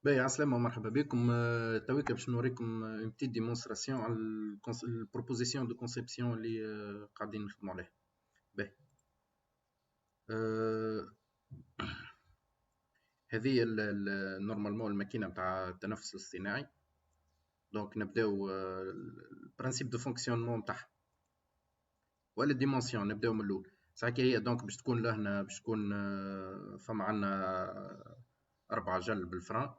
باهي عسلامة ومرحبا بكم. تويكا باش نوريكم اون بتيت ديمونستراسيون على البروبوزيسيون دو كونسيبسيون اللي قاعدين نخدموا عليها. باهي. آه، هذه نورمالمون الماكينة نتاع التنفس الاصطناعي. دونك نبداو البرانسيب دو فونكسيونمون نتاعها ولا ديمونسيون. نبداو من الاول. ساعة كي هي دونك باش تكون لهنا باش تكون فما عندنا 4 جل بالفران.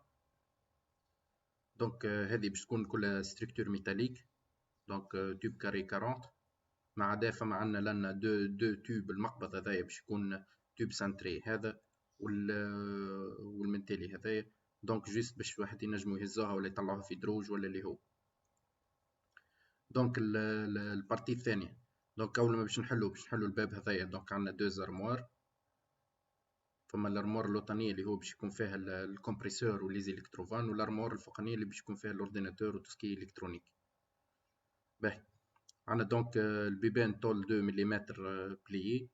دونك هذه باش تكون كلها ستركتور ميتاليك. دونك تيوب كاري 40. مع عدا فما عندنا لنا دو تيوب. المقبض هذايا باش يكون تيوب سانتري هذا والمنتالي هذايا. دونك جوست باش واحد ينجمو يهزوها ولا يطلعوها في دروج ولا اللي هو. دونك البارتي الثانية. دونك أول ما باش نحلو الباب هذايا. دونك عندنا دو زارموار. فما الارمور اللوطانية اللي هو باش يكون فيها الكمبريسور وليزي الكتروفان، والارمور الفوقانية اللي باش يكون فيها الاورديناتور وتسكي الكترونيك. باهي. عندنا دونك البيبان طول 2 ملم بليي.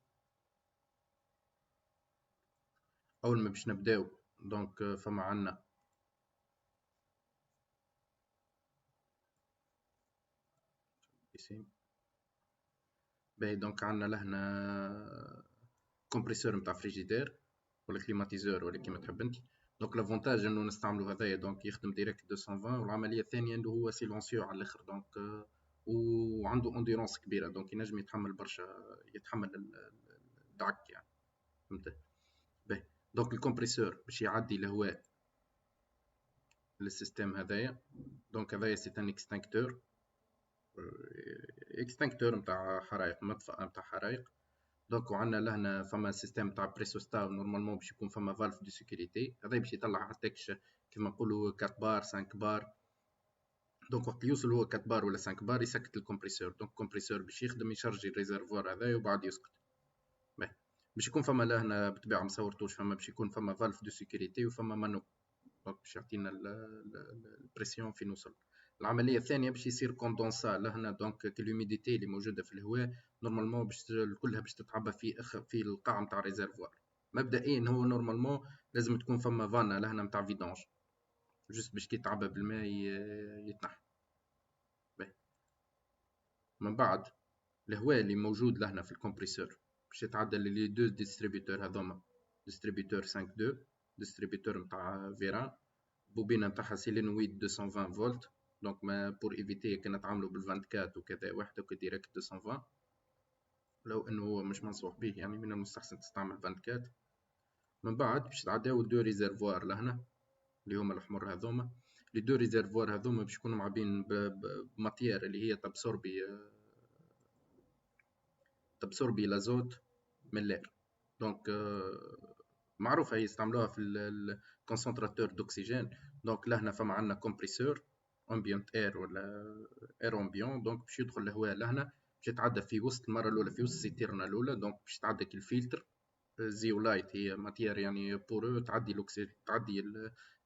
اول ما باش نبداو دونك فما عندنا باهي. دونك عندنا لهنا كومبريسور نتاع فريجيدير ولا كليماتيزور ولا كيما تحب انت. دونك لافونتاج انه نستعملوا هذايا دونك يخدم ديريكت 220. والعمليه الثانيه انه هو سيلونسيو على الاخر. دونك وعنده انديرونس كبيره. دونك ينجم يتحمل برشا، يتحمل الدعك يعني. فهمت. باهي. دونك الكمبريسور باش يعدي الهواء للسيستم هذايا. دونك هذايا سي ان اكستانكتور. اكستانكتور نتاع حرائق، مطفأة نتاع حرائق. دونك وعندنا لهنا فما سيستم تاع بريسوستا. نورمالمون باش يكون فما فالف دو سيكوريتي. هذا باش يطلع حتى كيما نقولوا 4 بار 5 بار. دونك وقت يوصل هو 4 بار ولا 5 بار يسكت الكمبريسور. دونك الكمبريسور باش يخدم يشارجي الريزرفوار هذايا وبعد يسكت. باهي. باش يكون فما لهنا بالطبيعه ما صورتوش. فما باش يكون فما فالف دو سيكوريتي وفما مانو. دونك باش يعطينا البريسيون فين نوصل. العمليه الثانيه باش يصير كوندونسا لهنا. دونك الهيوميديتي اللي موجوده في الهواء نورمالمون باش كلها باش تتعبى في القاع نتاع الريزرفوار. مبدئيا هو نورمالمون لازم تكون فما فانا لهنا نتاع فيدونج جست باش كي تعبى بالماء يتنحى. من بعد الهواء اللي موجود لهنا في الكمبريسور باش يتعدى لي دو ديستريبيوتور هذوما. ديستريبيوتور 5 2 ديستريبيوتور نتاع فيران. بوبينه نتاعها سيلينويد 220 فولت. دونك ما بور ايفيتي كي نتعاملوا بال 24 وكذا وحده ديريكت 220. لو انه هو مش منصوح به يعني من المستحسن تستعمل 24. من بعد باش تعداو دو ريزرفوار لهنا اللي هما الاحمر هذوما. لي دو ريزرفوار هذوما باش يكونوا معبين بماتيير اللي هي تبسوربي لازوت من اللير. دونك معروفه هي يستعملوها في الكونسنتراتور دوكسيجين. دونك لهنا فما عندنا كومبريسور امبيونت اير ولا اير امبيون. دونك باش يدخل الهواء لهنا باش يتعدى في وسط المره الاولى في وسط السيتيرنا الاولى. دونك باش تعدى الفلتر زيولايت هي ماتيير يعني بورو تعدي تعدي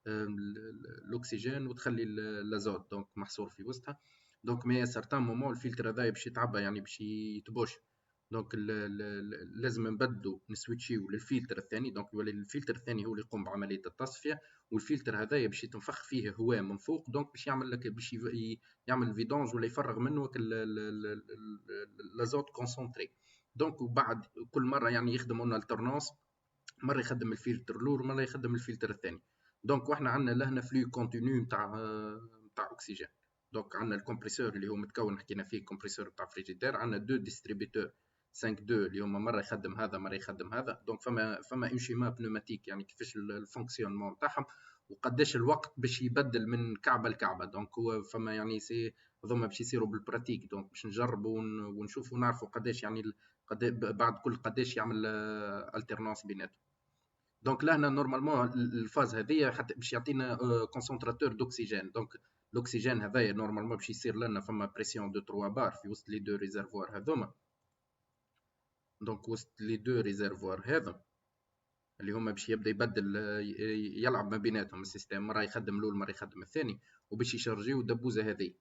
الاكسجين وتخلي الازوت دونك محصور في وسطها. دونك مي سارتان مومون الفلتر هذا باش يتعبى يعني باش يتبوش. دونك لازم نبدلوا نسويتشيو للفلتر الثاني. دونك يولي الفلتر الثاني هو اللي يقوم بعمليه التصفيه. والفلتر هذايا باش يتنفخ فيه هواء من فوق. دونك باش يعمل لك باش يعمل فيدونج ولا يفرغ منه الازوت كونسونتري. دونك وبعد كل مره يعني يخدم اون الترنونس. مره يخدم الفلتر الاول مره يخدم الفلتر الثاني. دونك واحنا عندنا لهنا فلو كونتينيو نتاع اكسجين. دونك عندنا الكمبريسور اللي هو متكون حكينا فيه كومبريسور نتاع فريجيدير. عندنا دو ديستريبيوتور 5 2 اللي هما مره يخدم هذا مره يخدم هذا. دونك فما اون شيما بنوماتيك يعني كيفاش الفونكسيونمون نتاعهم وقداش الوقت باش يبدل من كعبه لكعبه. دونك هو فما يعني سي هذوما باش يصيروا بالبراتيك. دونك باش نجربوا ونشوفوا نعرفوا قداش يعني بعد كل قداش يعمل الترنانس بيناتهم. دونك لهنا نورمالمون الفاز هذيا حتى باش يعطينا كونسنتراتور دوكسيجين. دونك الاكسجين هذايا نورمالمون باش يصير لنا فما بريسيون دو 3 بار في وسط لي دو ريزرفوار هذوما. دونك وسط لي دو ريزرفوار هذا اللي هما باش يبدا يبدل يلعب ما بيناتهم السيستم. مره يخدم الاول مره يخدم الثاني وباش يشارجيو الدبوزه هذه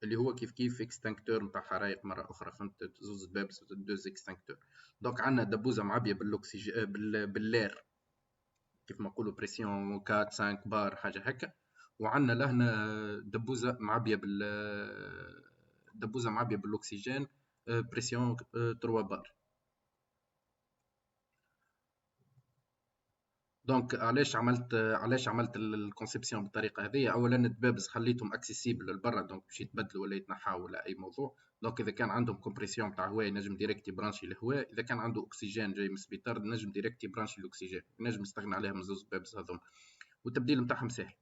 اللي هو كيف اكستانكتور نتاع حرائق مره اخرى. فهمت زوز بابس دوز اكستانكتور. دونك عندنا دبوزه معبيه بالاكسجين باللير كيف ما نقولوا بريسيون 4 5 بار حاجه هكا. وعندنا لهنا دبوزه معبيه دبوزه معبيه بالاكسجين بريسيون 3 بار. دونك علاش عملت الكونسيبسيون بالطريقه هذه. اولا الدبابز خليتهم اكسيسيبل للبرا، دونك باش يتبدلوا ولا يتنحاوا ولا اي موضوع. دونك اذا كان عندهم كومبريسيون تاع هواء ينجم ديريكت يبرانشي الهواء، اذا كان عنده اكسجين جاي من السبيطار نجم ديريكت يبرانشي الاكسجين، ينجم يستغنى عليها من زوز دبابز هذوما، والتبديل نتاعهم سهل.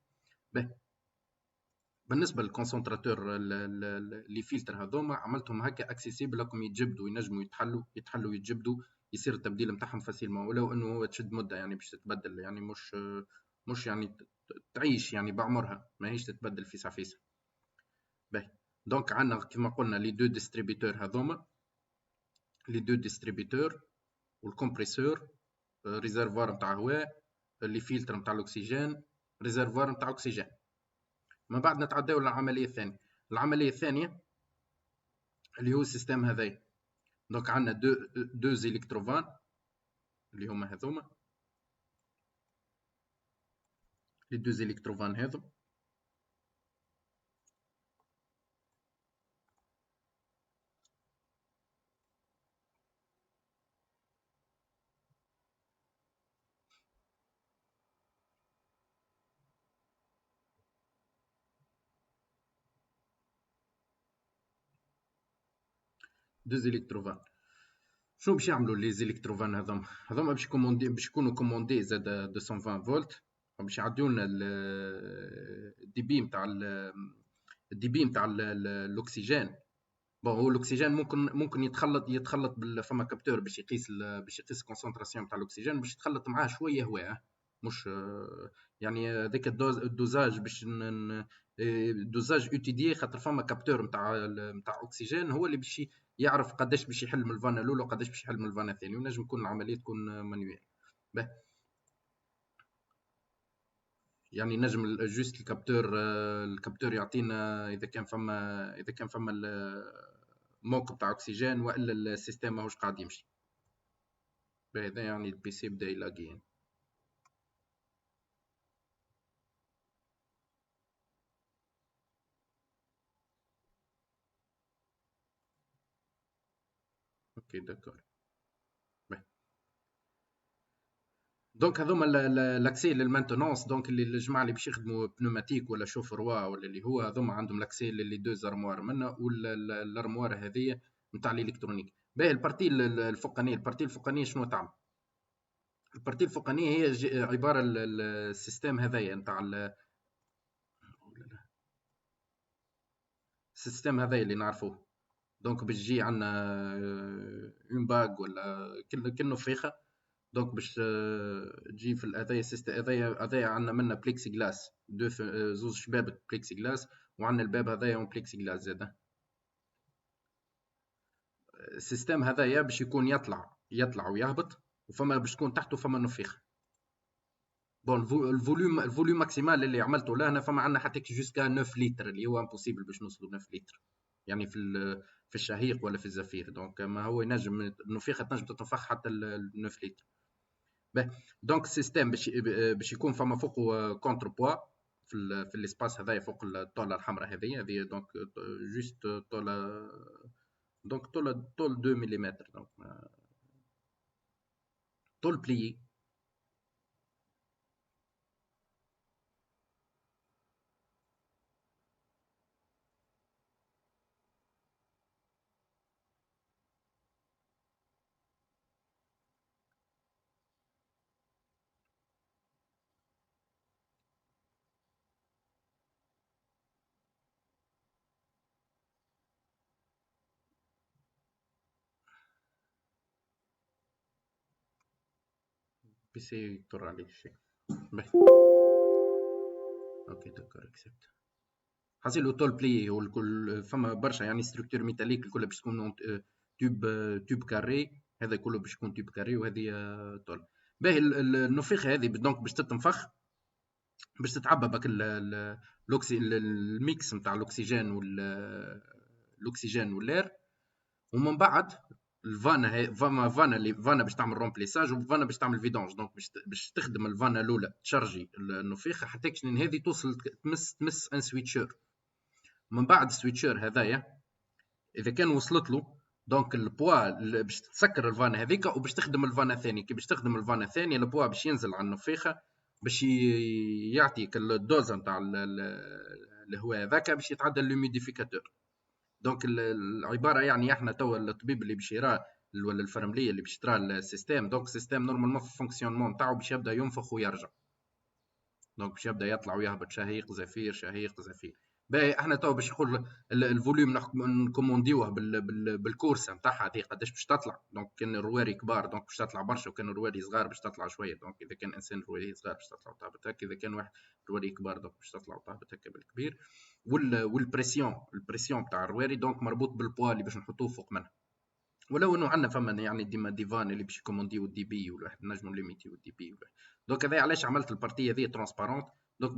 باهي بالنسبه للكونسنتراتور اللي فلتر هذوما عملتهم هكا اكسيسيبل لكم يتجبدوا، ينجموا يتحلوا يتجبدوا، يصير التبديل نتاعهم فاسيلمون، ولو انه هو تشد مده يعني باش تتبدل، يعني مش يعني تعيش يعني بعمرها، ماهيش تتبدل فيسع فيسع. باهي دونك عندنا كما قلنا لي دو ديستريبيتور هذوما، لي دو ديستريبيتور والكمبريسور، ريزرفوار نتاع هواء، اللي فلتر نتاع الاكسجين، ريزرفوار نتاع اكسجين. من بعد نتعداو للعمليه الثانيه. العمليه الثانيه اللي هو السيستم هذايا. دونك عندنا دو زيليكتروفان اللي هما هذوما، لي دو زيليكتروفان هذو. دو زيليكتروفان شنو باش يعملوا لي زيليكتروفان هذوما باش يكونوا كوموندي زاد 220 فولت، باش يعديو لنا الدي بي نتاع الاكسجين. بون هو الاكسجين ممكن يتخلط فما كابتور باش يقيس الكونسنتراسيون تاع الاكسجين، باش يتخلط معاه شويه هواء، مش يعني ذاك الدوزاج باش دوزاج يوتيدي، خاطر فما كابتور نتاع اكسجين هو اللي باش يعرف قداش باش يحل من الفانا الاولى وقداش باش يحل من الفانا الثانيه، ونجم تكون العمليه تكون مانويل. يعني نجم جوست الكابتور يعطينا اذا كان فما الموقع تاع اكسجين والا السيستم ماهوش قاعد يمشي. بهذا يعني البي سي بدا يلاقي. اوكي داكور. دونك هذوما لاكسي للمانتونونس، دونك اللي الجماعه اللي باش يخدموا بنوماتيك ولا شوفروا ولا اللي هو هذوما عندهم لاكسي للي دو زارموار منا، والارموار هذه نتاع الالكترونيك. باهي البارتي الفوقانيه شنو تعمل؟ البارتي الفوقانيه هي عباره السيستم هذايا نتاع السيستم هذايا اللي نعرفوه. دونك باش تجي عندنا اون باغ ولا كأنه فيخه، دونك باش تجي في هذايا السيستم هذايا عندنا منه بليكسي جلاس، زوج شباب بليكسي جلاس، وعندنا الباب هذايا اون بليكسي جلاس زاده. السيستم هذايا باش يكون يطلع ويهبط، وفما باش تكون تحته فما نفيخ. بون الفوليوم ماكسيمال اللي عملته لهنا فما عندنا حتى جوسكا 9 لتر، اللي هو امبوسيبل باش نوصلوا 9 لتر يعني في الشهيق ولا في الزفير. دونك ما هو ينجم النفيخه تنجم تتنفخ حتى 9 لتر. دونك السيستم باش يكون فما فوقه كونتر بوا في الاسباس هذايا، فوق الطاوله الحمراء هذه دونك جوست طاوله، دونك طول 2 ملم، دونك طول بلي. بي سي يطر عليه الشيء. اوكي داكور اكسبت. حاصل طول بلي والكل فما برشا يعني ستركتور ميتاليك الكل باش تكون توب كاري، هذا كله باش يكون توب كاري، وهذه طول. باهي النفيخه هذه دونك باش تتنفخ، باش تتعبى بك الميكس نتاع الاكسجين والاير. ومن بعد فانا اللي فانا باش تعمل رومبليساج وفانا باش تعمل فيدونج. دونك باش تخدم الفانا الاولى تشارجي النفيخه حتى كشنين هذه توصل تمس ان سويتشر. من بعد السويتشر هذايا اذا كان وصلت له دونك البوا باش تسكر الفانا هذيك وباش تخدم الفانا الثاني. كي باش تخدم الفانا الثانيه البوا باش ينزل على النفيخه باش يعطيك الدوزه نتاع الهواء هذاك باش يتعدى لوميديفيكاتور. دونك العباره يعني احنا تو الطبيب اللي باش يرى ولا الفرمليه اللي باش ترى السيستم. دونك السيستم نورمالمون في الفونكسيونمون نتاعو باش يبدا ينفخ ويرجع. دونك باش يبدا يطلع ويهبط شهيق زفير شهيق زفير. باهي احنا تو باش نقول الفوليوم نكومونديوه بالكورسه نتاعها هذه قداش باش تطلع. دونك كان الرواري كبار دونك باش تطلع برشا وكان الرواري صغار باش تطلع شويه. دونك اذا كان انسان رواري صغار باش تطلع وتهبط هكا، اذا كان واحد رواري كبار دونك باش تطلع وتهبط هكا بالكبير. البريسيون تاع الرواري دونك مربوط بالبوا اللي باش نحطوه فوق منها. ولو انه عندنا فما يعني ديما ديفان اللي باش يكومونديو الدي بي والواحد نجمو ليميتيو الدي بي. دونك هذا علاش عملت البارتيه هذه ترونسبارونت. دونك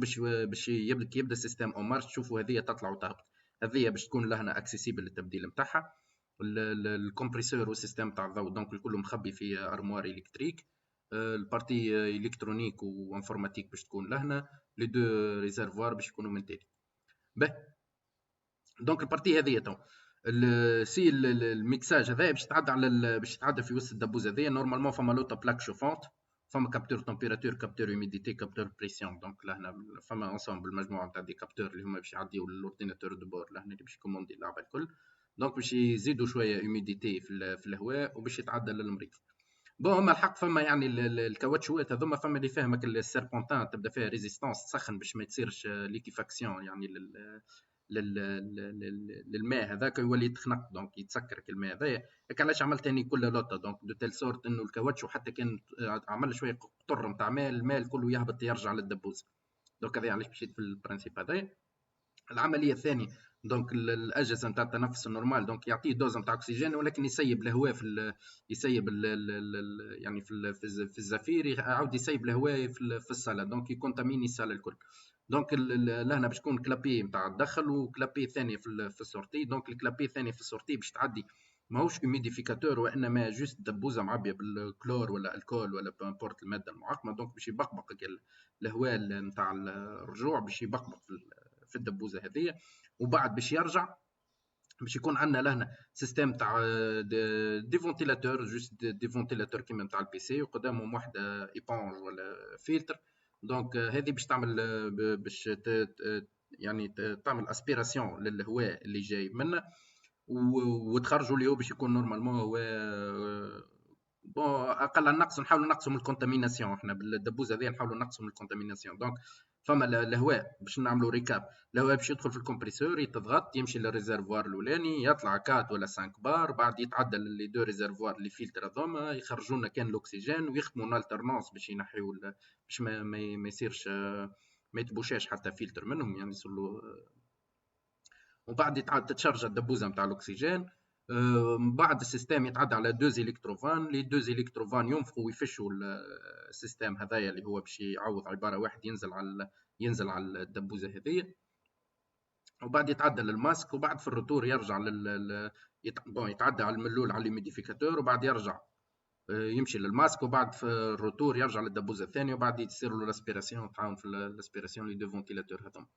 باش يبدا السيستم او مارش تشوفوا هذه تطلع وتهبط. هذه باش تكون لهنا اكسيسيبل للتبديل نتاعها. الكمبريسور والسيستم تاع الضوء دونك الكل مخبي في ارموار الكتريك. البارتي الكترونيك وانفورماتيك باش تكون لهنا. لي دو ريزرفوار باش يكونوا من تالي. دونك البارتي هذه تو سي الميكساج هذا باش تعدى على باش تعدى في وسط الدبوزه هذه. نورمالمون فما لوطا بلاك شوفونت، فما كابتور تمبيراتور، كابتور هيوميديتي، كابتور بريسيون. دونك لهنا فما انسامبل مجموعه نتاع دي كابتور اللي هما باش يعديو للاورديناتور دو بور لهنا اللي باش يكوموندي اللعبه الكل. دونك باش يزيدوا شويه هيوميديتي في الهواء وباش يتعدى للمريض. بون هما الحق فما يعني الكاوتشوات هذوما فما اللي فاهمك السيربونتان تبدا فيها ريزيستانس تسخن باش ما تصيرش ليكيفاكسيون يعني للماء هذاك يولي يتخنق دونك يتسكر الماء هذايا. هيك علاش عملت اني كل لوطه دونك دو تيل سورت انه الكاوتشو حتى كان عمل شويه قطر نتاع ماء الماء الكل يهبط يرجع للدبوس. دونك هذا علاش مشيت في البرانسيب هذايا. العمليه الثانيه دونك الاجهزه نتاع التنفس النورمال دونك يعطيه دوز نتاع اكسجين ولكن يسيب الهواء يسيب يعني في الزفير يعاود يسيب الهواء في الصاله دونك يكونتاميني الصاله الكل. دونك لهنا باش تكون كلابي نتاع الدخل وكلابي ثاني في السورتي. دونك الكلابي الثاني في السورتي باش تعدي ماهوش هيوميديفيكاتور وانما جوست دبوزه معبيه بالكلور ولا الكول ولا بامبورت الماده المعقمه. دونك باش يبقبق الهواء نتاع الرجوع باش يبقبق في الدبوزه هذه. وبعد باش يرجع باش يكون عندنا لهنا سيستم تاع دي فونتيلاتور جوست دي فونتيلاتور كيما نتاع البي سي وقدامهم واحده ايبونج ولا فلتر. دونك هذه باش تعمل باش يعني تعمل اسبيراسيون للهواء اللي جاي منه وتخرجوا ليه باش يكون نورمالمون هو بون اقل النقص. نحاولوا نقصوا من الكونتاميناسيون احنا بالدبوز هذه نحاولوا نقصوا من الكونتاميناسيون. دونك فما الهواء باش نعملوا ريكاب. الهواء باش يدخل في الكمبريسور يتضغط يمشي للريزرفوار الاولاني يطلع 4 ولا 5 بار بعد يتعدى لي دو ريزرفوار اللي فلتر هذوما يخرجوا لنا كان الاكسجين ويخدموا الالترنانس باش ينحيوا باش ما يصيرش ما يتبوشاش حتى فلتر منهم يعني يصلوا. وبعد تتشارج الدبوزه نتاع الاكسجين. من بعد السيستم يتعدى على دوز الكتروفان. لي دوز الكتروفان ينفخوا ويفشوا السيستم هذايا اللي هو باش يعوض عباره واحد ينزل على الدبوزه هذه. وبعد يتعدى للماسك وبعد في الروتور يرجع يتعدى على الملول على الميديفيكاتور وبعد يرجع يمشي للماسك وبعد في الروتور يرجع للدبوزه الثانيه وبعد يصير له الاسبيراسيون تعاون في الاسبيراسيون لي دو فونتيلاتور هذوما.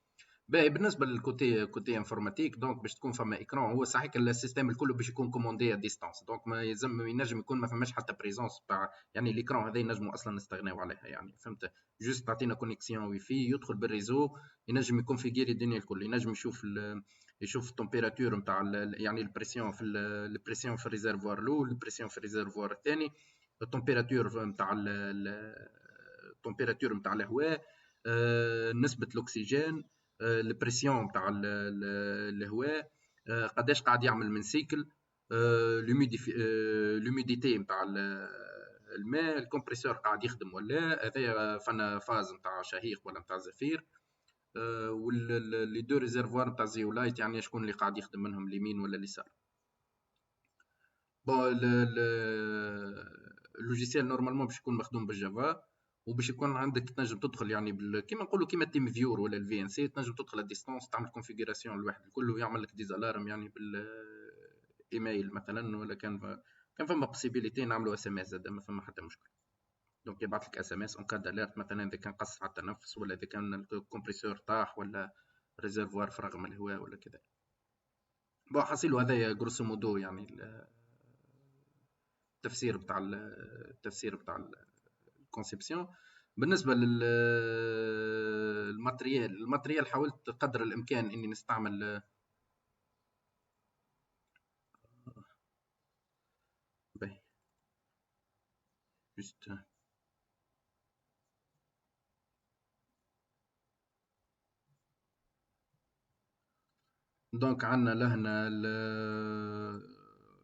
باهي بالنسبه للكوتي انفورماتيك دونك باش تكون فما ايكران. هو صحيح السيستم الكل باش يكون كوموندي ا ديستانس دونك ما ينجم يكون ما فماش حتى بريزونس تاع يعني الايكران هذا ينجموا اصلا نستغناو عليها يعني فهمت. جوست تعطينا كونيكسيون واي فاي يدخل بالريزو ينجم يكونفيغيري الدنيا الكل. ينجم يشوف التمبيراتور نتاع يعني البريسيون في الريزرفوار الاول البريسيون في الريزرفوار الثاني التمبيراتور نتاع التمبيراتور نتاع الهواء نسبه الاكسجين البريسيون تاع الهواء قداش قاعد يعمل من سيكل لوميديتي نتاع الماء الكمبريسور قاعد يخدم ولا هذا فانا فاز نتاع شهيق ولا نتاع زفير. واللي دو ريزرفوار نتاع زيولايت يعني شكون اللي قاعد يخدم منهم اليمين ولا اليسار. بون اللوجيسيال نورمالمون باش يكون مخدوم بالجافا وباش يكون عندك تنجم تدخل يعني كيما نقولوا كيما تيم فيور ولا الفي ان سي تنجم تدخل الديستانس تعمل كونفيغوراسيون لواحد الكل ويعمل لك دي زالارم يعني بالايميل مثلا ولا كان كان فما بوسيبيليتي نعملوا اس ام اس زاد، ما فما حتى مشكل. دونك يبعث لك اس ام اس اون كاد اليرت، مثلا اذا كان قص على التنفس، ولا اذا كان الكمبريسور طاح، ولا ريزرفوار فرغ من الهواء ولا كذا. بون حصيلو هذايا جروسو مودو يعني التفسير بتاع الكونسيبسيون. بالنسبه الماتريال حاولت قدر الامكان اني نستعمل باهي جست. دونك عندنا لهنا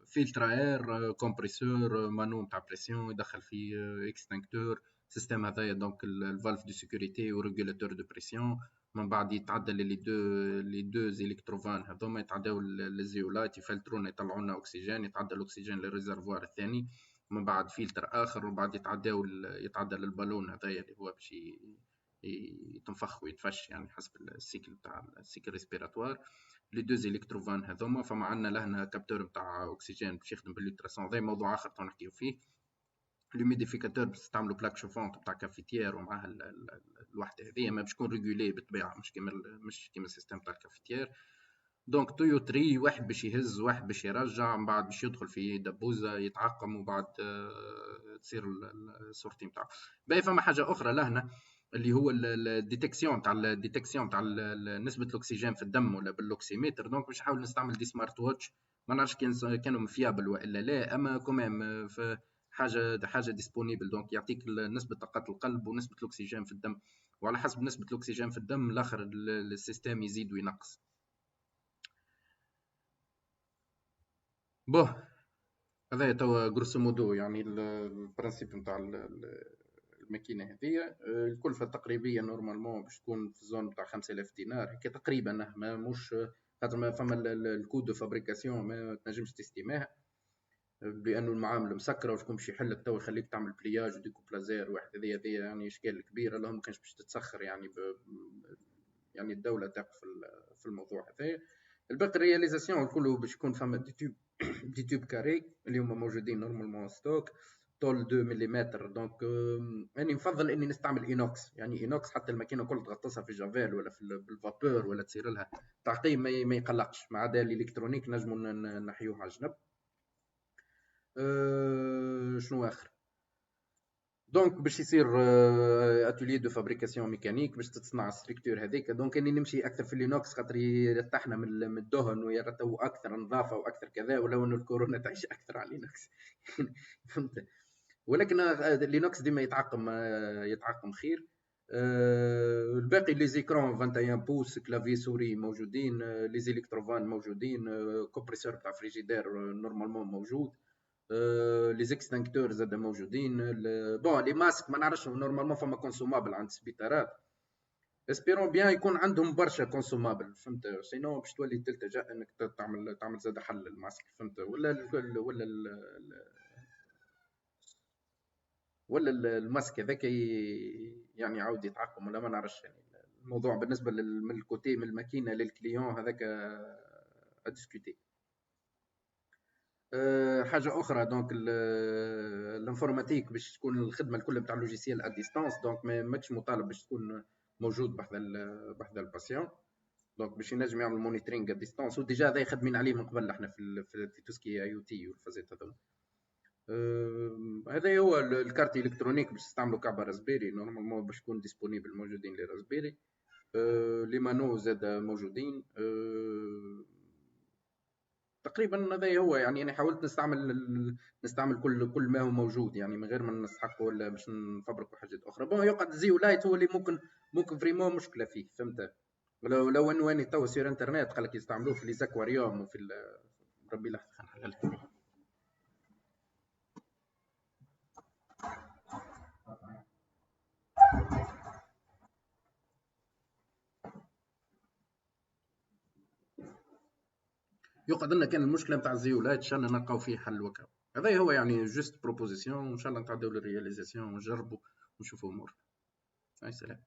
فلتر اير، كومبريسور، مانو نتاع بريسيون، يدخل فيه اكستنكتور سيستم هذايا. دونك الفالف دو سيكوريتي وريغولاتور دو بريسيون. من بعد يتعدى لي دو زيليكتروفان هذوما، يتعداو للزيولايت، يفلترون يطلعوا لنا اكسجين، يتعدى الاكسجين للريزرفوار الثاني. من بعد فلتر اخر، وبعد يتعدى للبالون هذايا اللي هو باش يتنفخ ويتفش، يعني حسب السيكل بتاع السيكل ريسبيراتوار. لي دو زيليكتروفان هذوما. فما عندنا لهنا كابتور نتاع اكسجين باش يخدم بالليتراسون، هذا موضوع اخر تو نحكيو فيه. لوميديفيكاتور باش تستعملوا بلاك شوفونت تاع كافيتيير، ومعها الوحده هذه ما باش تكون ريغولي بالطبيعه، مش كيما السيستم تاع الكافيتيير. دونك تويو تري، واحد باش يهز، واحد باش يرجع، من بعد باش يدخل في دبوزه يتعقم، وبعد تصير السورتي نتاعو. باهي فما حاجه اخرى لهنا اللي هو الديتكسيون تاع نسبه الاكسجين في الدم ولا بالاوكسيمتر. دونك باش نحاول نستعمل دي سمارت واتش، ما نعرفش كانوا مفيابل والا لا، اما كومام في حاجه ديسبونيبل. دونك يعطيك نسبه دقات القلب ونسبه الاكسجين في الدم، وعلى حسب نسبه الاكسجين في الدم الاخر السيستم يزيد وينقص. بوه هذا توا جروسو مودو يعني البرانسيب نتاع الماكينه هذيا. الكلفه التقريبيه نورمالمون باش تكون في الزون نتاع 5000 دينار هكا تقريبا، ما مش خاطر ما فما الكود دو فابريكاسيون ما تنجمش تستيماها، لانه المعامله مسكره، وشكون باش يحلك تو يخليك تعمل بلياج وديكوبلازير واحد. هذيا يعني اشكال كبيره، اللهم كانش باش تتسخر يعني يعني الدوله تقف في الموضوع هذايا. الباقي رياليزاسيون كله باش يكون فما دي تيوب كاري اللي هما موجودين نورمالمون ستوك، طول 2 ملم. دونك اني نفضل اني نستعمل اينوكس، يعني اينوكس حتى الماكينه كل تغطسها في جافيل ولا في بالفابور، ولا تصير لها تعقيم ما يقلقش. ما عدا الالكترونيك نجموا نحيوه على جنب. شنو اخر؟ دونك باش يصير اتولي دو فابريكاسيون ميكانيك باش تصنع الستركتور هذيك. دونك اني نمشي اكثر في لينوكس خاطر يرتاحنا من الدهن، ويرتو اكثر نظافه واكثر كذا، ولو انه الكورونا تعيش اكثر على لينوكس. فهمت؟ ولكن لينوكس ديما يتعقم خير. الباقي لي زيكرون 21 بوس، كلافي سوري موجودين، لي زيليكتروفان موجودين، كومبريسور تاع فريجيدير نورمالمون موجود، لي زيكستانكتور زاد موجودين. بون لي ماسك ما نعرفش نورمالمون فما كونسومابل عند السبيطارات، اسبيرون بيان يكون عندهم برشا كونسومابل. فهمت؟ سينو باش تولي تلتجا انك تعمل زاد حل الماسك. فهمت؟ ولا الماسك هذاك يعني يعاود يتعقم، ولا ما نعرفش. يعني الموضوع بالنسبه من الكوتي من الماكينه للكليون هذاك اديسكوتي. حاجه اخرى دونك الانفورماتيك باش تكون الخدمه الكل نتاع اللوجيسيال ا ديستانس. دونك ماكش مطالب باش تكون موجود بحذا الباسيون. دونك باش ينجم يعمل مونيترينغ ا ديستانس، وديجا هذا خدمين عليه من قبل احنا في توسكي اي او تي والفازات هذوما. هذا هو الكارت الكترونيك باش تستعملوا كعبه راسبيري نورمالمون باش يكون ديسپونيبل موجودين لي راسبيري. لي مانو زاد موجودين. تقريبا هذا هو. يعني انا حاولت نستعمل كل ما هو موجود، يعني من غير ما نسحقوا ولا باش نفبركوا حاجات اخرى. بون يقعد زيو لايت هو اللي ممكن فريمون مشكله فيه. فهمت؟ لو انه اني تو سير انترنت قال لك يستعملوه في لي زاكواريوم وفي ربي لحظه خلينا نحللها. يقعد لنا كان المشكله نتاع الزيولات ان شاء الله نلقاو فيه حل وكا. هذا هو يعني جوست بروبوزيسيون، وان شاء الله نتعداو للرياليزاسيون ونجربوا ونشوفوا امور. سلام.